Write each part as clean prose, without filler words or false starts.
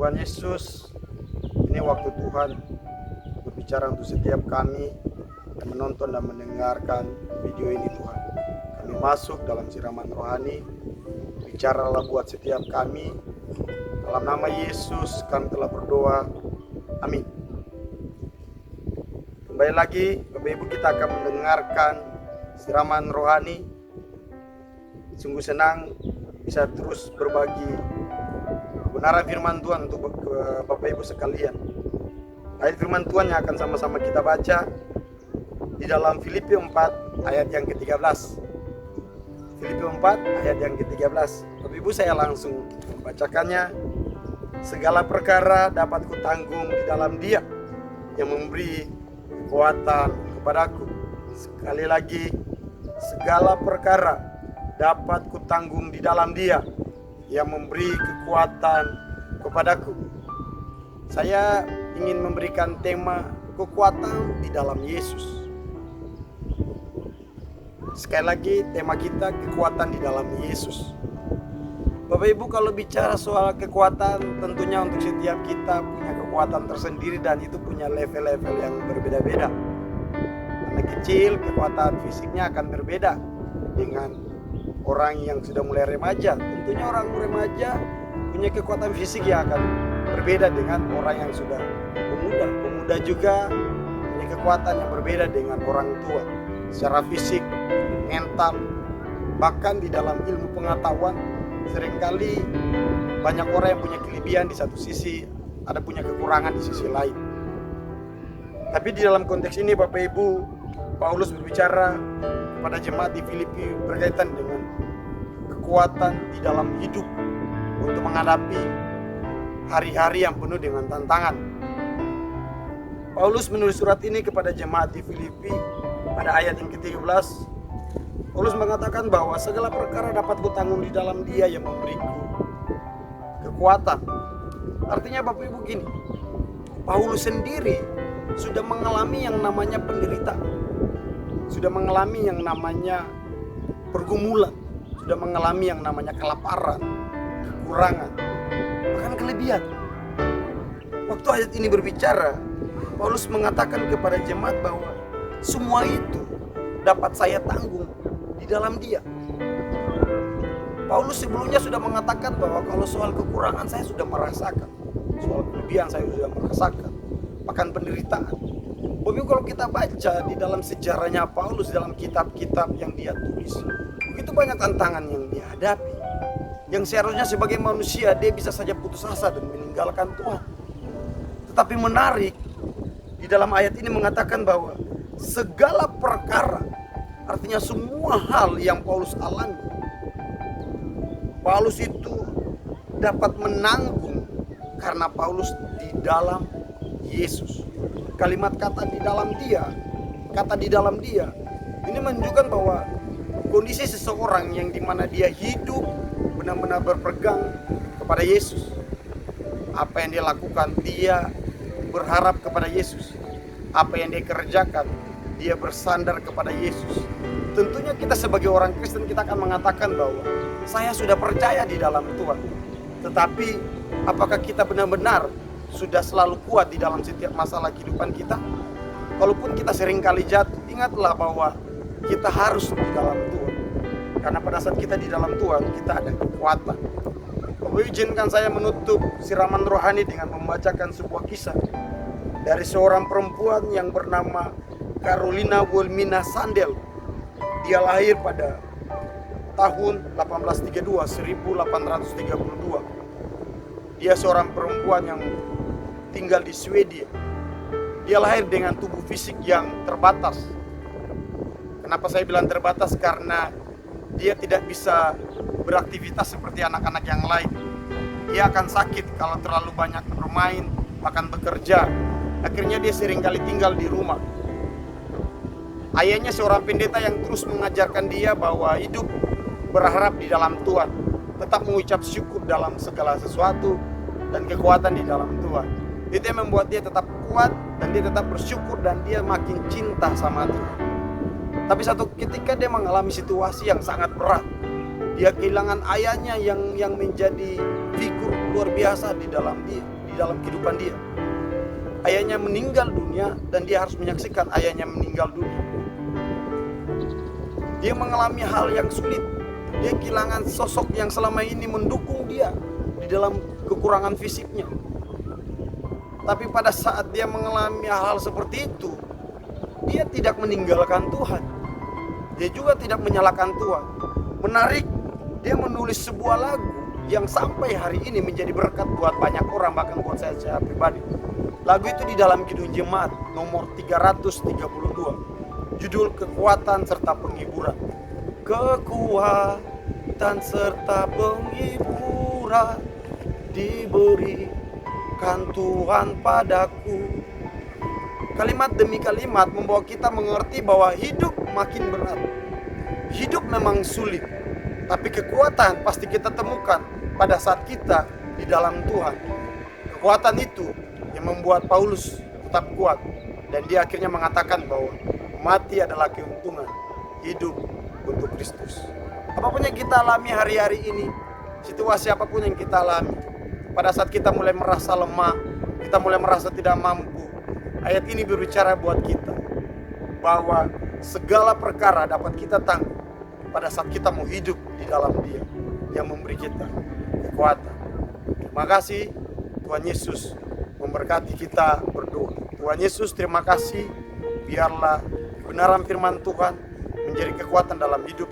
Tuhan Yesus, ini waktu Tuhan berbicara untuk setiap kami yang menonton dan mendengarkan video ini Tuhan. Kami masuk dalam siraman rohani, bicaralah buat setiap kami. Dalam nama Yesus kami telah berdoa, amin. Kembali lagi Bapak Ibu, kita akan mendengarkan siraman rohani. Sungguh senang bisa terus berbagi kebenaran firman Tuhan untuk Bapak Ibu sekalian. Ayat firman Tuhan yang akan sama-sama kita baca di dalam Filipi 4 ayat yang ke-13. Filipi 4 ayat yang ke-13. Bapak Ibu, saya langsung membacakannya. Segala perkara dapat kutanggung di dalam Dia yang memberi kekuatan kepadaku. Sekali lagi, segala perkara dapat kutanggung di dalam Dia yang memberi kekuatan kepadaku. Saya ingin memberikan tema kekuatan di dalam Yesus. Sekali lagi, tema kita kekuatan di dalam Yesus. Bapak Ibu, kalau bicara soal kekuatan, tentunya untuk setiap kita punya kekuatan tersendiri dan itu punya level-level yang berbeda-beda. Anak kecil kekuatan fisiknya akan berbeda dengan orang yang sudah mulai remaja. Tentunya orang remaja punya kekuatan fisik yang akan berbeda dengan orang yang sudah pemuda. Pemuda juga punya kekuatan yang berbeda dengan orang tua secara fisik, mental, bahkan di dalam ilmu pengetahuan. Seringkali banyak orang yang punya kelebihan di satu sisi, ada punya kekurangan di sisi lain. Tapi di dalam konteks ini Bapak Ibu, Paulus berbicara pada jemaat di Filipi berkaitan dengan kekuatan di dalam hidup untuk menghadapi hari-hari yang penuh dengan tantangan. Paulus menulis surat ini kepada jemaat di Filipi pada ayat yang ke-13. Paulus mengatakan bahwa segala perkara dapat kutanggung di dalam Dia yang memberiku kekuatan. Artinya Bapak Ibu gini, Paulus sendiri sudah mengalami yang namanya penderitaan, sudah mengalami yang namanya pergumulan, sudah mengalami yang namanya kelaparan, kekurangan, bahkan kelebihan. Waktu ayat ini berbicara, Paulus mengatakan kepada jemaat bahwa semua itu dapat saya tanggung di dalam Dia. Paulus sebelumnya sudah mengatakan bahwa kalau soal kekurangan saya sudah merasakan, soal kelebihan saya sudah merasakan, bahkan penderitaan. Bapak kalau kita baca di dalam sejarahnya Paulus, dalam kitab-kitab yang dia tulis, begitu banyak tantangan yang dia hadapi, yang seharusnya sebagai manusia dia bisa saja putus asa dan meninggalkan Tuhan. Tetapi menarik, di dalam ayat ini mengatakan bahwa segala perkara, artinya semua hal yang Paulus alami, Paulus itu dapat menanggung karena Paulus di dalam Yesus. Kalimat kata di dalam Dia, kata di dalam Dia, ini menunjukkan bahwa kondisi seseorang yang dimana dia hidup benar-benar berpegang kepada Yesus. Apa yang dia lakukan, dia berharap kepada Yesus. Apa yang dia kerjakan, dia bersandar kepada Yesus. Tentunya kita sebagai orang Kristen, kita akan mengatakan bahwa saya sudah percaya di dalam Tuhan. Tetapi apakah kita benar-benar sudah selalu kuat di dalam setiap masalah kehidupan kita? Kalaupun kita seringkali jatuh, ingatlah bahwa kita harus di dalam Tuhan. Karena pada saat kita di dalam Tuhan, kita ada kekuatan. Bapak izinkan saya menutup siraman rohani dengan membacakan sebuah kisah dari seorang perempuan yang bernama Carolina Wilhelmina Sandel. Dia lahir pada tahun 1832. Dia seorang perempuan yang tinggal di Swedia. Dia lahir dengan tubuh fisik yang terbatas. Kenapa saya bilang terbatas? Karena dia tidak bisa beraktivitas seperti anak-anak yang lain. Dia akan sakit kalau terlalu banyak bermain, bahkan bekerja. Akhirnya dia seringkali tinggal di rumah. Ayahnya seorang pendeta yang terus mengajarkan dia bahwa hidup berharap di dalam Tuhan, tetap mengucap syukur dalam segala sesuatu, dan kekuatan di dalam Tuhan. Itu yang membuat dia tetap kuat dan dia tetap bersyukur dan dia makin cinta sama Tuhan. Tapi satu ketika dia mengalami situasi yang sangat berat. Dia kehilangan ayahnya yang menjadi figur luar biasa di dalam dia. di dalam kehidupan dia. Ayahnya meninggal dunia dan dia harus menyaksikan ayahnya meninggal dunia. Dia mengalami hal yang sulit. Dia kehilangan sosok yang selama ini mendukung dia di dalam kekurangan fisiknya. Tapi pada saat dia mengalami hal seperti itu, dia tidak meninggalkan Tuhan. Dia juga tidak menyalahkan Tuhan. Menarik, dia menulis sebuah lagu yang sampai hari ini menjadi berkat buat banyak orang, bahkan buat saya secara pribadi. Lagu itu di dalam Kidung Jemaat nomor 332. Judul Kekuatan serta Penghiburan. Kekuatan serta penghiburan diberikan Tuhan padaku. Kalimat demi kalimat membawa kita mengerti bahwa hidup makin berat. Hidup memang sulit, tapi kekuatan pasti kita temukan pada saat kita di dalam Tuhan. Kekuatan itu yang membuat Paulus tetap kuat, dan dia akhirnya mengatakan bahwa mati adalah keuntungan, hidup untuk Kristus. Apapun yang kita alami hari-hari ini, situasi apapun yang kita alami, pada saat kita mulai merasa lemah, kita mulai merasa tidak mampu, ayat ini berbicara buat kita bahwa segala perkara dapat kita tanggung pada saat kita mau hidup di dalam Dia yang memberi kita kekuatan. Terima kasih. Tuhan Yesus memberkati kita berdoa. Tuhan Yesus, terima kasih. Biarlah kebenaran firman Tuhan menjadi kekuatan dalam hidup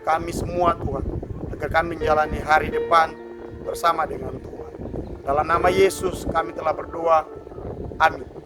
kami semua, Tuhan, agar kami menjalani hari depan bersama dengan Tuhan. Dalam nama Yesus kami telah berdoa. Amin.